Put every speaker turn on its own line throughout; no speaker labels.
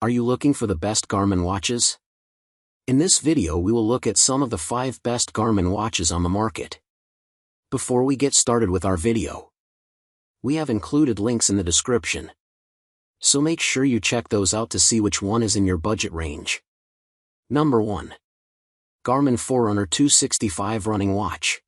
Are you looking for the best Garmin watches? In this video we will look at some of the 5 best Garmin watches on the market. Before we get started with our video, we have included links in the description, so make sure you check those out to see which one is in your budget range. Number 1. Garmin Forerunner 265 running watch.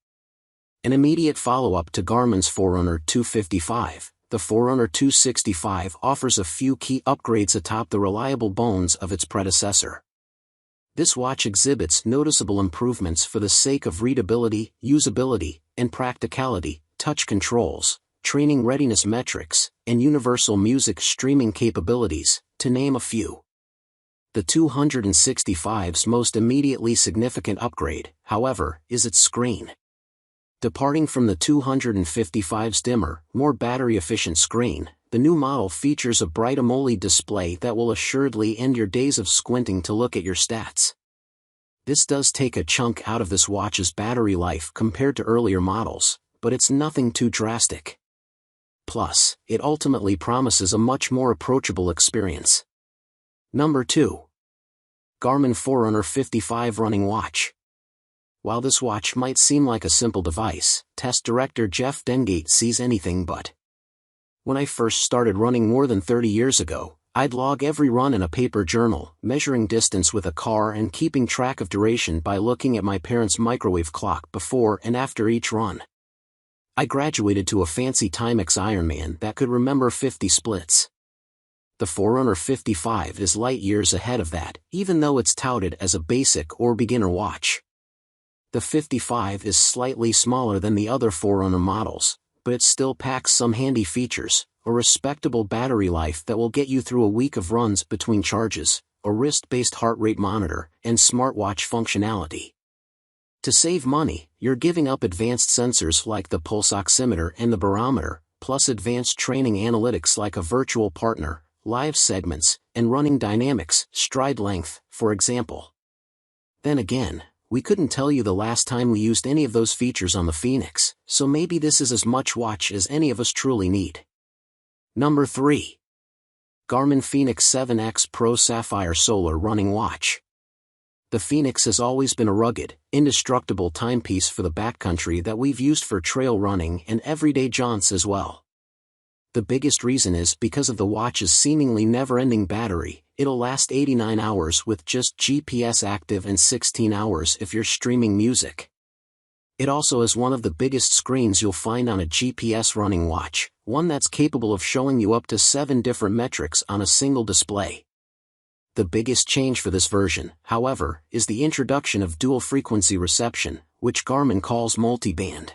An immediate follow-up to Garmin's Forerunner 255, the Forerunner 265 offers a few key upgrades atop the reliable bones of its predecessor. This watch exhibits noticeable improvements for the sake of readability, usability, and practicality, touch controls, training readiness metrics, and universal music streaming capabilities, to name a few. The 265's most immediately significant upgrade, however, is its screen. Departing from the 255's dimmer, more battery-efficient screen, the new model features a bright AMOLED display that will assuredly end your days of squinting to look at your stats. This does take a chunk out of this watch's battery life compared to earlier models, but it's nothing too drastic. Plus, it ultimately promises a much more approachable experience. Number 2. Garmin Forerunner 55 running watch. While this watch might seem like a simple device, test director Jeff Dengate sees anything but. When I first started running more than 30 years ago, I'd log every run in a paper journal, measuring distance with a car and keeping track of duration by looking at my parents' microwave clock before and after each run. I graduated to a fancy Timex Ironman that could remember 50 splits. The Forerunner 55 is light years ahead of that, even though it's touted as a basic or beginner watch. The 55 is slightly smaller than the other Forerunner models, but it still packs some handy features, a respectable battery life that will get you through a week of runs between charges, a wrist-based heart rate monitor, and smartwatch functionality. To save money, you're giving up advanced sensors like the pulse oximeter and the barometer, plus advanced training analytics like a virtual partner, live segments, and running dynamics, stride length, for example. Then again, we couldn't tell you the last time we used any of those features on the Fēnix, so maybe this is as much watch as any of us truly need. Number 3. Garmin Fēnix 7X Pro Sapphire Solar Running Watch. The Fēnix has always been a rugged, indestructible timepiece for the backcountry that we've used for trail running and everyday jaunts as well. The biggest reason is because of the watch's seemingly never-ending battery. It'll last 89 hours with just GPS active and 16 hours if you're streaming music. It also has one of the biggest screens you'll find on a GPS running watch, one that's capable of showing you up to 7 different metrics on a single display. The biggest change for this version, however, is the introduction of dual-frequency reception, which Garmin calls multi-band.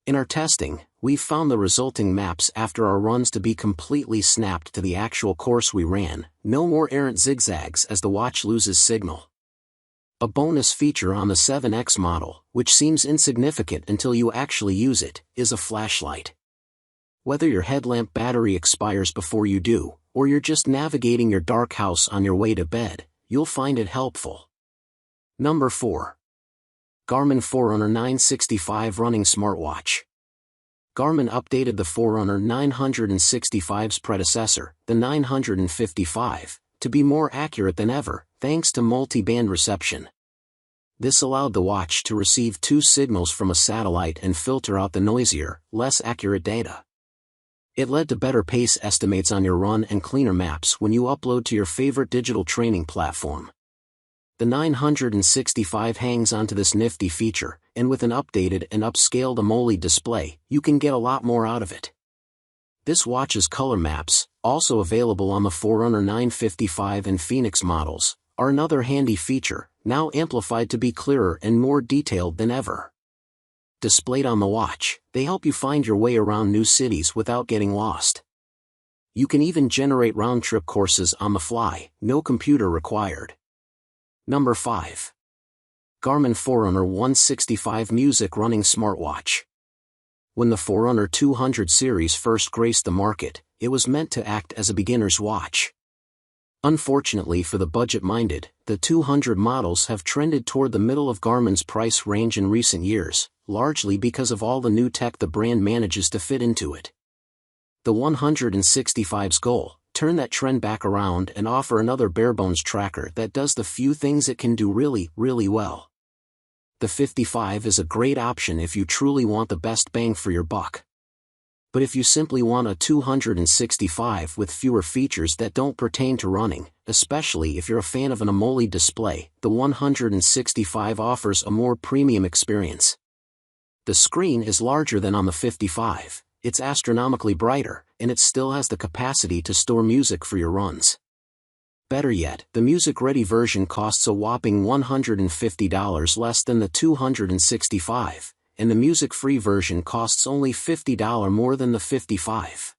In our testing, we've found the resulting maps after our runs to be completely snapped to the actual course we ran, no more errant zigzags as the watch loses signal. A bonus feature on the 7X model, which seems insignificant until you actually use it, is a flashlight. Whether your headlamp battery expires before you do, or you're just navigating your dark house on your way to bed, you'll find it helpful. Number 4. Garmin Forerunner 965 running smartwatch. Garmin updated the Forerunner 965's predecessor, the 955, to be more accurate than ever, thanks to multi-band reception. This allowed the watch to receive 2 signals from a satellite and filter out the noisier, less accurate data. It led to better pace estimates on your run and cleaner maps when you upload to your favorite digital training platform. The 965 hangs onto this nifty feature, and with an updated and upscaled AMOLED display, you can get a lot more out of it. This watch's color maps, also available on the Forerunner 955 and Fēnix models, are another handy feature, now amplified to be clearer and more detailed than ever. Displayed on the watch, they help you find your way around new cities without getting lost. You can even generate round-trip courses on the fly, no computer required. Number 5. Garmin Forerunner 165 Music Running Smartwatch. When the Forerunner 200 series first graced the market, it was meant to act as a beginner's watch. Unfortunately for the budget-minded, the 200 models have trended toward the middle of Garmin's price range in recent years, largely because of all the new tech the brand manages to fit into it. The 165's goal, turn that trend back around and offer another barebones tracker that does the few things it can do really, really well. The 55 is a great option if you truly want the best bang for your buck. But if you simply want a 265 with fewer features that don't pertain to running, especially if you're a fan of an AMOLED display, the 165 offers a more premium experience. The screen is larger than on the 55, it's astronomically brighter, and it still has the capacity to store music for your runs. Better yet, the music-ready version costs a whopping $150 less than the 265. And the music-free version costs only $50 more than the 55.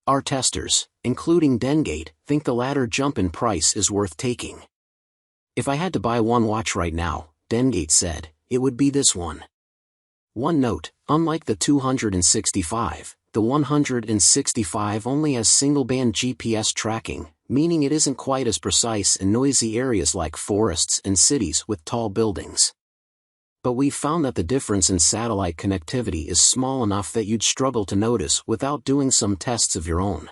Our testers, including Dengate, think the latter jump in price is worth taking. If I had to buy one watch right now, Dengate said, it would be this one. One note, unlike the 265, the 165 only has single-band GPS tracking, meaning it isn't quite as precise in noisy areas like forests and cities with tall buildings. But we've found that the difference in satellite connectivity is small enough that you'd struggle to notice without doing some tests of your own.